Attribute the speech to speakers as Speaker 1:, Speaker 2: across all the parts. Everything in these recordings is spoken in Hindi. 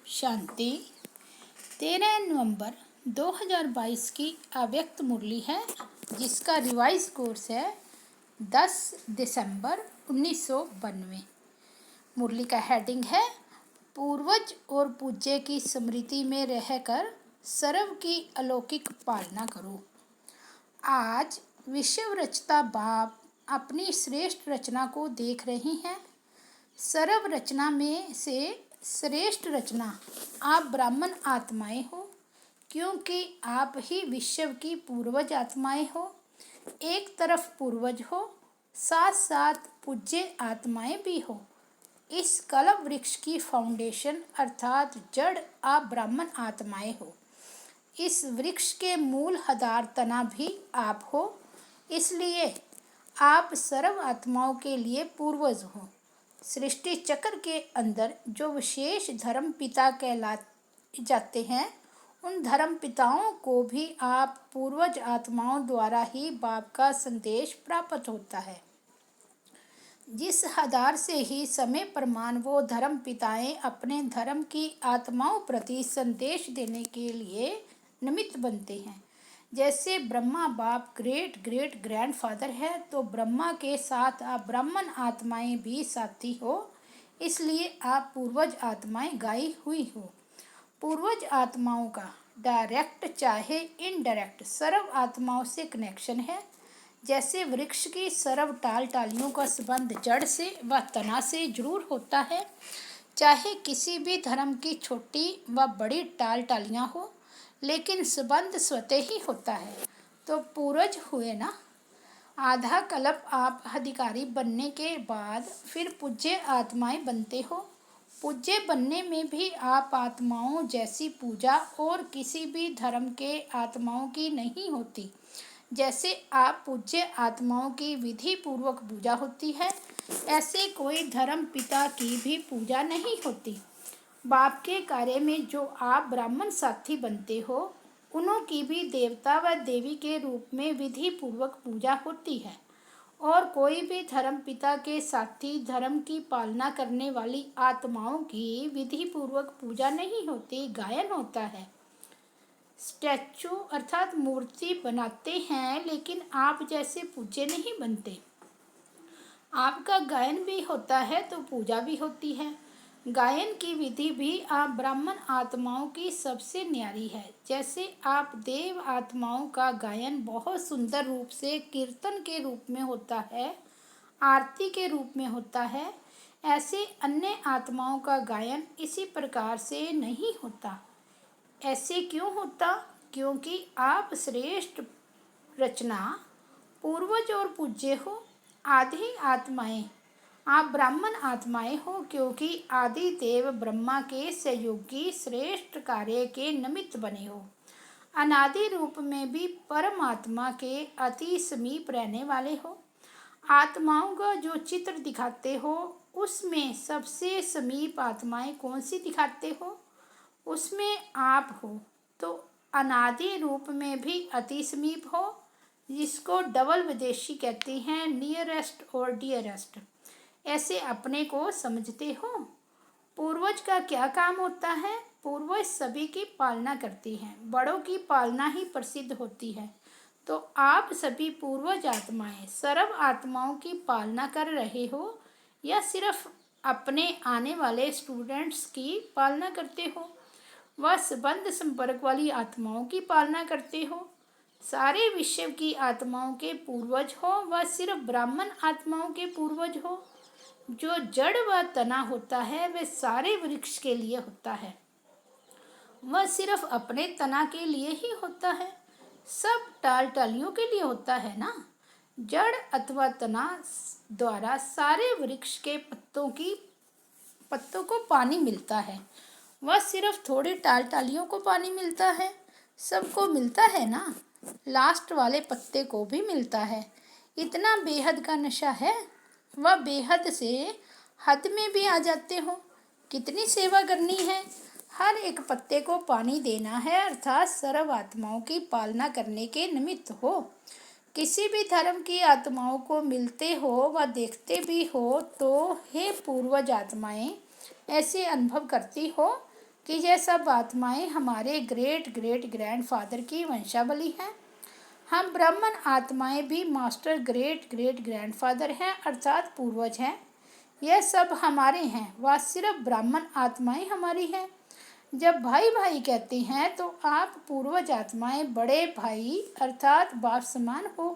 Speaker 1: शांति। 13 नवंबर 2022 की अव्यक्त मुरली है, जिसका रिवाइज कोर्स है 10 दिसंबर 1992। मुरली का हेडिंग है पूर्वज और पूज्य की स्मृति में रहकर सर्व की अलौकिक पालना करो। आज विश्व रचता बाप अपनी श्रेष्ठ रचना को देख रहे हैं। सर्व रचना में से श्रेष्ठ रचना आप ब्राह्मण आत्माएं हो, क्योंकि आप ही विश्व की पूर्वज आत्माएं हो। एक तरफ पूर्वज हो, साथ साथ पूज्य आत्माएं भी हो। इस कल्प वृक्ष की फाउंडेशन अर्थात जड़ आप ब्राह्मण आत्माएं हो। इस वृक्ष के मूल आधार तना भी आप हो, इसलिए आप सर्व आत्माओं के लिए पूर्वज हो। सृष्टि चक्र के अंदर जो विशेष धर्म पिता कहलाए जाते हैं, उन धर्म पिताओं को भी आप पूर्वज आत्माओं द्वारा ही बाप का संदेश प्राप्त होता है। जिस आधार से ही समय प्रमाण वो धर्म पिताएं अपने धर्म की आत्माओं प्रति संदेश देने के लिए निमित्त बनते हैं। जैसे ब्रह्मा बाप ग्रेट ग्रेट ग्रैंडफादर है, तो ब्रह्मा के साथ आप ब्राह्मण आत्माएं भी साथी हो, इसलिए आप पूर्वज आत्माएं गाई हुई हो। पूर्वज आत्माओं का डायरेक्ट चाहे इनडायरेक्ट सर्व आत्माओं से कनेक्शन है। जैसे वृक्ष की सर्व टाल टालियों का संबंध जड़ से व तना से जरूर होता है, चाहे किसी भी धर्म की छोटी व बड़ी टाल टालियाँ हो, लेकिन संबंध स्वतः ही होता है। तो पूर्वज हुए ना। आधा कल्प आप अधिकारी बनने के बाद फिर पूज्य आत्माएं बनते हो। पूज्य बनने में भी आप आत्माओं जैसी पूजा और किसी भी धर्म के आत्माओं की नहीं होती। जैसे आप पूज्य आत्माओं की विधि पूर्वक पूजा होती है, ऐसे कोई धर्म पिता की भी पूजा नहीं होती। बाप के कार्य में जो आप ब्राह्मण साथी बनते हो, उन्हों की भी देवता व देवी के रूप में विधि पूर्वक पूजा होती है। और कोई भी धर्म पिता के साथी धर्म की पालना करने वाली आत्माओं की विधि पूर्वक पूजा नहीं होती, गायन होता है। स्टैचू अर्थात मूर्ति बनाते हैं, लेकिन आप जैसे पूज्य नहीं बनते। आपका गायन भी होता है तो पूजा भी होती है। गायन की विधि भी आप ब्राह्मण आत्माओं की सबसे न्यारी है। जैसे आप देव आत्माओं का गायन बहुत सुंदर रूप से कीर्तन के रूप में होता है, आरती के रूप में होता है, ऐसे अन्य आत्माओं का गायन इसी प्रकार से नहीं होता। ऐसे क्यों होता? क्योंकि आप श्रेष्ठ रचना पूर्वज और पूज्य हो। आदि आत्माएं आप ब्राह्मण आत्माएं हो, क्योंकि आदि देव ब्रह्मा के सहयोगी श्रेष्ठ कार्य के निमित्त बने हो। अनादि रूप में भी परमात्मा के अति समीप रहने वाले हो। आत्माओं का जो चित्र दिखाते हो, उसमें सबसे समीप आत्माएं कौन सी दिखाते हो? उसमें आप हो। तो अनादि रूप में भी अति समीप हो, जिसको डबल विदेशी कहते हैं, नियरेस्ट और डियरेस्ट। ऐसे अपने को समझते हो। पूर्वज का क्या काम होता है? पूर्वज सभी की पालना करते हैं, बड़ों की पालना ही प्रसिद्ध होती है। तो आप सभी पूर्वज आत्माएं सर्व आत्माओं की पालना कर रहे हो, या सिर्फ अपने आने वाले स्टूडेंट्स की पालना करते हो? वह संबंध संपर्क वाली आत्माओं की पालना करते हो? सारे विश्व की आत्माओं के पूर्वज हो, वह सिर्फ ब्राह्मण आत्माओं के पूर्वज हो? जो जड़ व तना होता है, वह सारे वृक्ष के लिए होता है। वह सिर्फ अपने तना के लिए ही होता है? सब टाल टालियों के लिए होता है ना। जड़ अथवा तना द्वारा सारे वृक्ष के पत्तों को पानी मिलता है। वह सिर्फ थोड़े टाल टालियों को पानी मिलता है? सबको मिलता है ना। लास्ट वाले पत्ते को भी मिलता है। इतना बेहद का नशा है, वह बेहद से हद में भी आ जाते हो। कितनी सेवा करनी है, हर एक पत्ते को पानी देना है, अर्थात सर्व आत्माओं की पालना करने के निमित्त हो। किसी भी धर्म की आत्माओं को मिलते हो व देखते भी हो, तो हे पूर्वज आत्माएं ऐसे अनुभव करती हो कि यह सब आत्माएं हमारे ग्रेट ग्रेट ग्रैंडफादर की वंशावली हैं। हम ब्राह्मण आत्माएं भी मास्टर ग्रेट ग्रेट ग्रैंडफादर हैं, अर्थात पूर्वज हैं। यह सब हमारे हैं, वह सिर्फ ब्राह्मण आत्माएं हमारी हैं। जब भाई भाई कहते हैं तो आप पूर्वज आत्माएं बड़े भाई अर्थात बाप समान हो।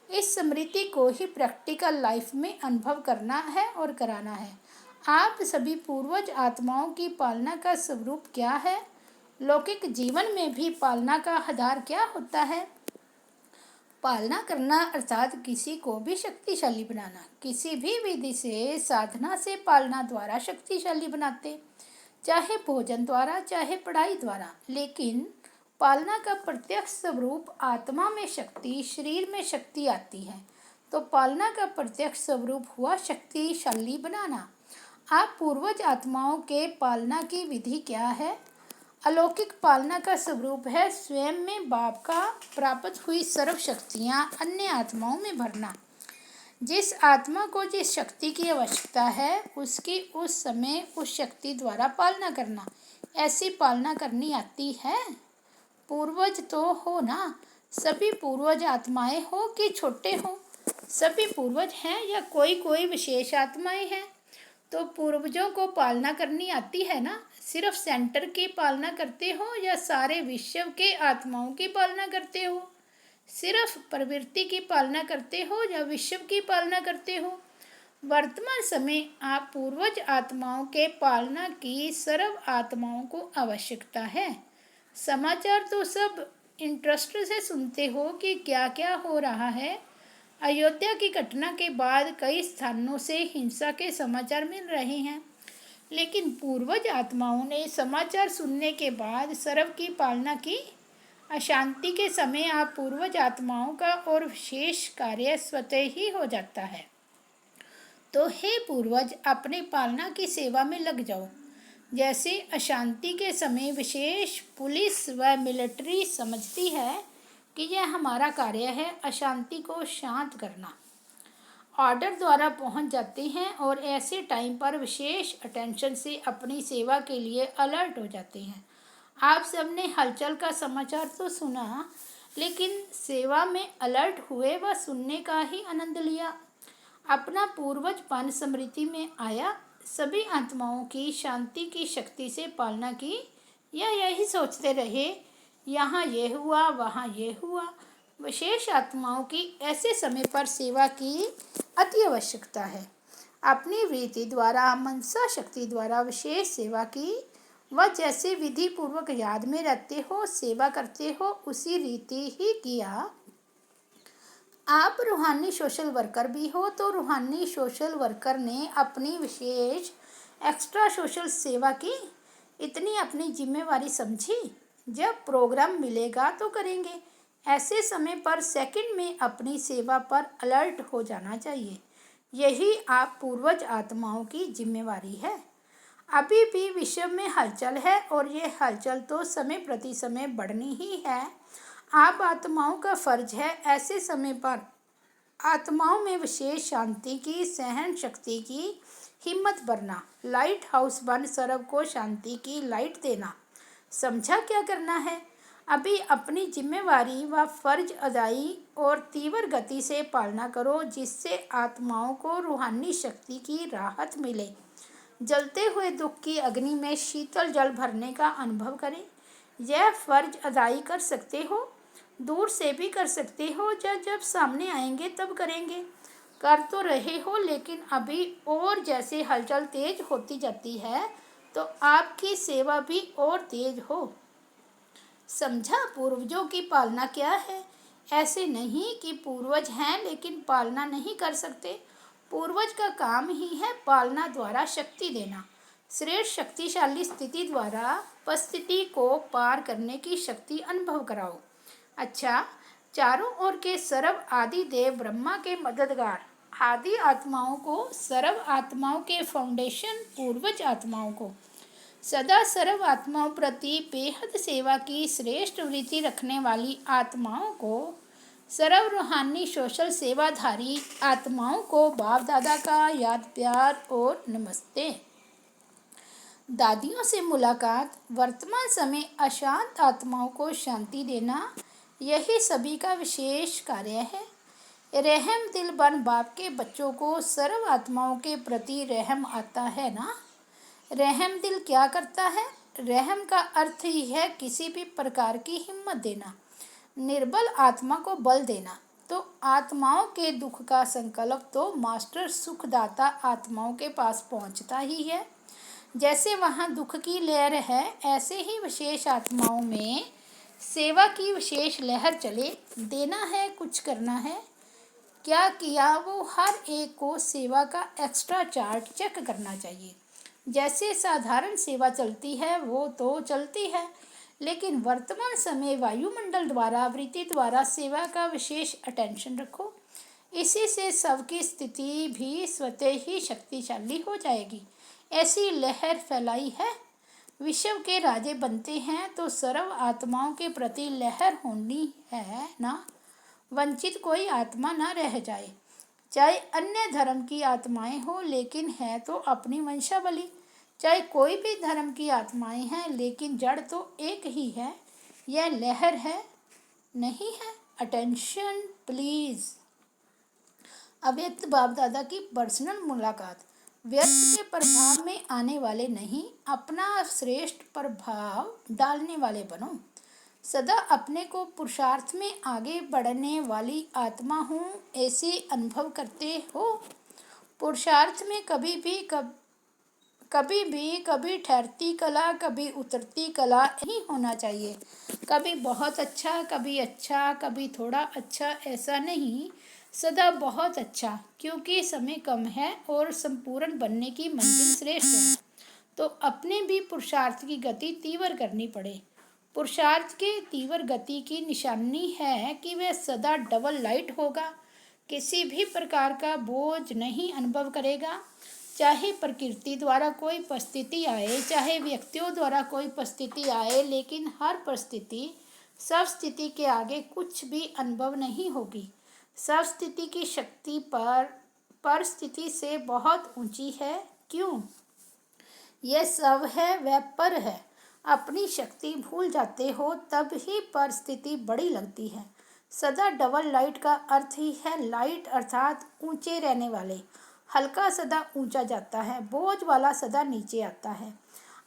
Speaker 1: इस स्मृति को ही प्रैक्टिकल लाइफ में अनुभव करना है और कराना है। आप सभी पूर्वज आत्माओं की पालना का स्वरूप क्या है? लौकिक जीवन में भी पालना का आधार क्या होता है? पालना करना अर्थात किसी को भी शक्तिशाली बनाना। किसी भी विधि से, साधना से पालना द्वारा शक्तिशाली बनाते, चाहे भोजन द्वारा चाहे पढ़ाई द्वारा। लेकिन पालना का प्रत्यक्ष स्वरूप आत्मा में शक्ति, शरीर में शक्ति आती है। तो पालना का प्रत्यक्ष स्वरूप हुआ शक्तिशाली बनाना। आप पूर्वज आत्माओं के पालना की विधि क्या है? अलौकिक पालना का स्वरूप है स्वयं में बाप का प्राप्त हुई सर्व शक्तियाँ अन्य आत्माओं में भरना। जिस आत्मा को जिस शक्ति की आवश्यकता है उसकी उस समय उस शक्ति द्वारा पालना करना। ऐसी पालना करनी आती है? पूर्वज तो हो ना, सभी पूर्वज आत्माएं हो कि छोटे हो, सभी पूर्वज हैं या कोई कोई विशेष आत्माएं हैं? तो पूर्वजों को पालना करनी आती है ना? सिर्फ सेंटर की पालना करते हो या सारे विश्व के आत्माओं की पालना करते हो? सिर्फ प्रवृत्ति की पालना करते हो या विश्व की पालना करते हो? वर्तमान समय आप पूर्वज आत्माओं के पालना की सर्व आत्माओं को आवश्यकता है। समाचार तो सब इंटरेस्ट से सुनते हो कि क्या क्या हो रहा है। अयोध्या की घटना के बाद कई स्थानों से हिंसा के समाचार मिल रहे हैं, लेकिन पूर्वज आत्माओं ने समाचार सुनने के बाद सर्व की पालना की। अशांति के समय आप पूर्वज आत्माओं का और विशेष कार्य स्वतः ही हो जाता है। तो हे पूर्वज, अपने पालना की सेवा में लग जाओ। जैसे अशांति के समय विशेष पुलिस व मिलिट्री समझती है कि यह हमारा कार्य है अशांति को शांत करना, ऑर्डर द्वारा पहुंच जाते हैं और ऐसे टाइम पर विशेष अटेंशन से अपनी सेवा के लिए अलर्ट हो जाते हैं। आप सबने हलचल का समाचार तो सुना, लेकिन सेवा में अलर्ट हुए व सुनने का ही आनंद लिया। अपना पूर्वजपन स्मृति में आया, सभी आत्माओं की शांति की शक्ति से पालना की, या यही सोचते रहे यहाँ ये हुआ वहाँ ये हुआ? विशेष आत्माओं की ऐसे समय पर सेवा की अति आवश्यकता है। अपनी वृत्ति द्वारा, मनसा शक्ति द्वारा विशेष सेवा की। वह जैसे विधि पूर्वक याद में रहते हो, सेवा करते हो, उसी रीति ही किया। आप रूहानी सोशल वर्कर भी हो, तो रूहानी सोशल वर्कर ने अपनी विशेष एक्स्ट्रा सोशल सेवा की। इतनी अपनी जिम्मेवारी समझी। जब प्रोग्राम मिलेगा तो करेंगे। ऐसे समय पर सेकंड में अपनी सेवा पर अलर्ट हो जाना चाहिए। यही आप पूर्वज आत्माओं की जिम्मेवारी है। अभी भी विश्व में हलचल है और ये हलचल तो समय प्रति समय बढ़नी ही है। आप आत्माओं का फर्ज है ऐसे समय पर आत्माओं में विशेष शांति की, सहन शक्ति की हिम्मत भरना, लाइट हाउस बन सर्व को शांति की लाइट देना। समझा क्या करना है? अभी अपनी जिम्मेवारी व फर्ज अदाई और तीव्र गति से पालना करो, जिससे आत्माओं को रूहानी शक्ति की राहत मिले। जलते हुए दुख की अग्नि में शीतल जल भरने का अनुभव करें। यह फर्ज अदाई कर सकते हो, दूर से भी कर सकते हो, जब सामने आएंगे तब करेंगे। कर तो रहे हो, लेकिन अभी और जैसे हलचल तेज होती जाती है तो आपकी सेवा भी और तेज हो। समझा पूर्वजों की पालना क्या है? ऐसे नहीं कि पूर्वज हैं लेकिन पालना नहीं कर सकते। पूर्वज का काम ही है पालना द्वारा शक्ति देना। श्रेष्ठ शक्तिशाली स्थिति द्वारा परिस्थिति को पार करने की शक्ति अनुभव कराओ। अच्छा, चारों ओर के सर्व आदि देव ब्रह्मा के मददगार आदि आत्माओं को, सर्व आत्माओं के फाउंडेशन पूर्वज आत्माओं को, सदा सर्व आत्माओं प्रति बेहद सेवा की श्रेष्ठ वृत्ति रखने वाली आत्माओं को, सर्व रूहानी सोशल सेवाधारी आत्माओं को बाप दादा का याद प्यार और नमस्ते। दादियों से मुलाकात, वर्तमान समय अशांत आत्माओं को शांति देना, यही सभी का विशेष कार्य है। रहम दिल बन बाप के बच्चों को सर्व आत्माओं के प्रति रहम आता है ना। रहम दिल क्या करता है? रहम का अर्थ ही है किसी भी प्रकार की हिम्मत देना, निर्बल आत्मा को बल देना। तो आत्माओं के दुख का संकल्प तो मास्टर सुखदाता आत्माओं के पास पहुंचता ही है। जैसे वहाँ दुख की लहर है, ऐसे ही विशेष आत्माओं में सेवा की विशेष लहर चले। देना है, कुछ करना है, क्या किया, वो हर एक को सेवा का एक्स्ट्रा चार्ज चेक करना चाहिए। जैसे साधारण सेवा चलती है वो तो चलती है, लेकिन वर्तमान समय वायुमंडल द्वारा वृत्ति द्वारा सेवा का विशेष अटेंशन रखो। इसी से सबकी स्थिति भी स्वतः ही शक्तिशाली हो जाएगी। ऐसी लहर फैलाई है। विश्व के राजे बनते हैं तो सर्व आत्माओं के प्रति लहर होनी है ना। वंचित कोई आत्मा ना रह जाए। चाहे अन्य धर्म की आत्माएं हो, लेकिन है तो अपनी वंशावली। चाहे कोई भी धर्म की आत्माएं हैं, लेकिन जड़ तो एक ही है। यह लहर है, नहीं है। Attention please. अव्यक्त बाप दादा की पर्सनल मुलाकात। व्यक्त के प्रभाव में आने वाले नहीं, अपना श्रेष्ठ प्रभाव डालने वाले बनो। सदा अपने को पुरुषार्थ में आगे बढ़ने वाली आत्मा हूँ ऐसे अनुभव करते हो। पुरुषार्थ में कभी ठहरती कला, कभी उतरती कला नहीं होना चाहिए। कभी बहुत अच्छा, कभी थोड़ा अच्छा, ऐसा नहीं। सदा बहुत अच्छा, क्योंकि समय कम है और संपूर्ण बनने की मंजिल श्रेष्ठ है। तो अपने भी पुरुषार्थ की गति तीव्र करनी पड़े। पुरुषार्थ के तीव्र गति की निशानी है कि वह सदा डबल लाइट होगा, किसी भी प्रकार का बोझ नहीं अनुभव करेगा। चाहे प्रकृति द्वारा कोई परिस्थिति आए, चाहे व्यक्तियों द्वारा कोई परिस्थिति आए, लेकिन हर परिस्थिति सब स्थिति के आगे कुछ भी अनुभव नहीं होगी। सब स्थिति की शक्ति परिस्थिति से बहुत ऊंची है। क्यों? यह सब है, वह पर है। अपनी शक्ति भूल जाते हो तब ही परिस्थिति बड़ी लगती है। सदा डबल लाइट का अर्थ ही है लाइट, अर्थात ऊंचे रहने वाले। हल्का सदा ऊंचा जाता है, बोझ वाला सदा नीचे आता है।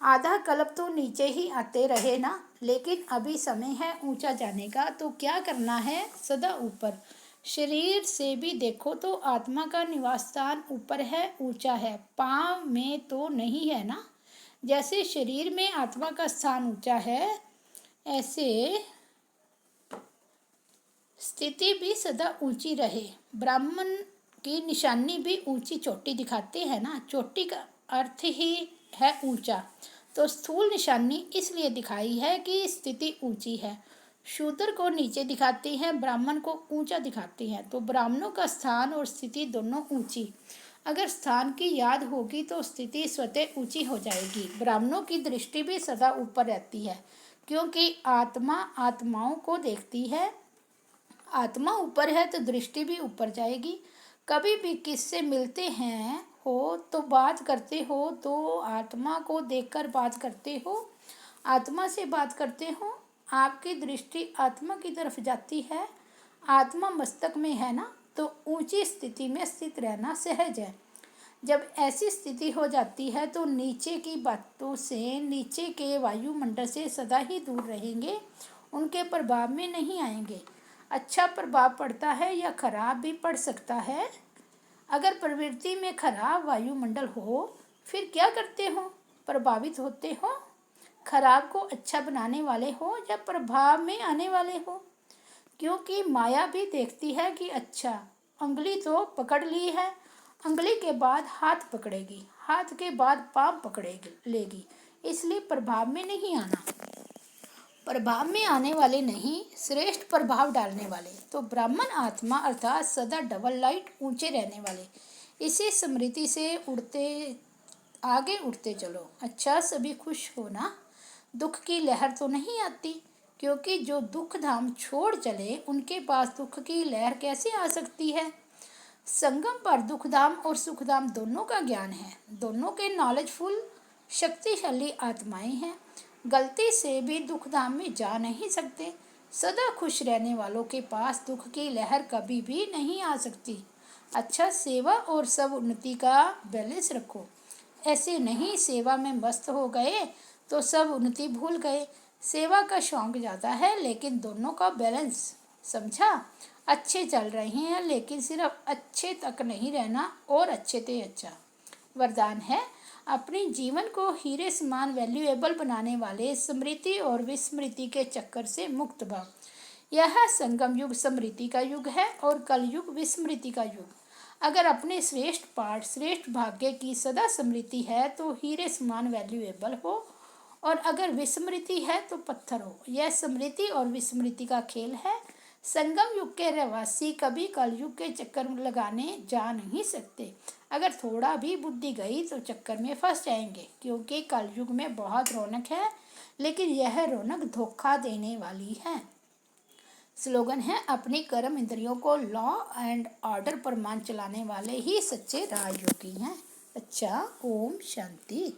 Speaker 1: आधा कल्प तो नीचे ही आते रहे ना, लेकिन अभी समय है ऊंचा जाने का। तो क्या करना है? सदा ऊपर। शरीर से भी देखो तो आत्मा का निवास स्थान ऊपर है, ऊंचा है। पाँव में तो नहीं है ना। जैसे शरीर में आत्मा का स्थान ऊंचा है, ऐसे स्थिति भी सदा ऊंची रहे। ब्राह्मण की निशानी भी ऊंची चोटी दिखाते हैं ना। चोटी का अर्थ ही है ऊंचा। तो स्थूल निशानी इसलिए दिखाई है कि स्थिति ऊंची है। शूद्र को नीचे दिखाती हैं, ब्राह्मण को ऊंचा दिखाती हैं। तो ब्राह्मणों का स्थान और स्थिति दोनों ऊंची। अगर स्थान की याद होगी तो स्थिति स्वतः ऊंची हो जाएगी। ब्राह्मणों की दृष्टि भी सदा ऊपर रहती है, क्योंकि आत्मा आत्माओं को देखती है। आत्मा ऊपर है तो दृष्टि भी ऊपर जाएगी। कभी भी किससे मिलते हैं हो तो बात करते हो तो आत्मा को देखकर बात करते हो, आत्मा से बात करते हो। आपकी दृष्टि आत्मा की तरफ जाती है। आत्मा मस्तक में है ना, तो ऊंची स्थिति में स्थित रहना सहज है। जब ऐसी स्थिति हो जाती है तो नीचे की बातों से, नीचे के वायुमंडल से सदा ही दूर रहेंगे, उनके प्रभाव में नहीं आएंगे। अच्छा प्रभाव पड़ता है या खराब भी पड़ सकता है। अगर प्रवृत्ति में खराब वायुमंडल हो, फिर क्या करते हो? प्रभावित होते हो। खराब को अच्छा बनाने वाले हो या प्रभाव में आने वाले हो? क्योंकि माया भी देखती है कि अच्छा, उंगली तो पकड़ ली है, उंगली के बाद हाथ पकड़ेगी, हाथ के बाद पाँव पकड़ेगी लेगी, इसलिए प्रभाव में नहीं आना। प्रभाव में आने वाले नहीं, श्रेष्ठ प्रभाव डालने वाले। तो ब्राह्मण आत्मा अर्थात सदा डबल लाइट, ऊंचे रहने वाले। इसी स्मृति से आगे उठते चलो। अच्छा, सभी खुश हो ना। दुख की लहर तो नहीं आती, क्योंकि जो दुख धाम छोड़ चले उनके पास दुख की लहर कैसे आ सकती है। संगम पर दुख धाम और सुख धाम दोनों का ज्ञान है, दोनों के नॉलेजफुल शक्तिशाली आत्माएं हैं, गलती से भी दुख धाम में जा नहीं सकते। सदा खुश रहने वालों के पास दुख की लहर कभी भी नहीं आ सकती। अच्छा, सेवा और सब उन्नति का बैलेंस रखो। ऐसे नहीं सेवा में मस्त हो गए तो सब उन्नति भूल गए। सेवा का शौक ज़्यादा है लेकिन दोनों का बैलेंस, समझा। अच्छे चल रहे हैं लेकिन सिर्फ अच्छे तक नहीं रहना, और अच्छे ते अच्छा। वरदान है, अपने जीवन को हीरे समान वैल्यूएबल बनाने वाले स्मृति और विस्मृति के चक्कर से मुक्त भव। यह संगम युग स्मृति का युग है और कलयुग विस्मृति का युग। अगर अपने श्रेष्ठ पाठ श्रेष्ठ भाग्य की सदा स्मृति है तो हीरे समान वैल्यूएबल हो, और अगर विस्मृति है तो पत्थर हो। यह स्मृति और विस्मृति का खेल है। संगम युग के रहवासी कभी कलयुग के चक्कर लगाने जा नहीं सकते। अगर थोड़ा भी बुद्धि गई तो चक्कर में फंस जाएंगे, क्योंकि कलयुग में बहुत रौनक है लेकिन यह रौनक धोखा देने वाली है। स्लोगन है, अपनी कर्म इंद्रियों को लॉ एंड ऑर्डर पर मान चलाने वाले ही सच्चे राजयोगी हैं। अच्छा, ओम शांति।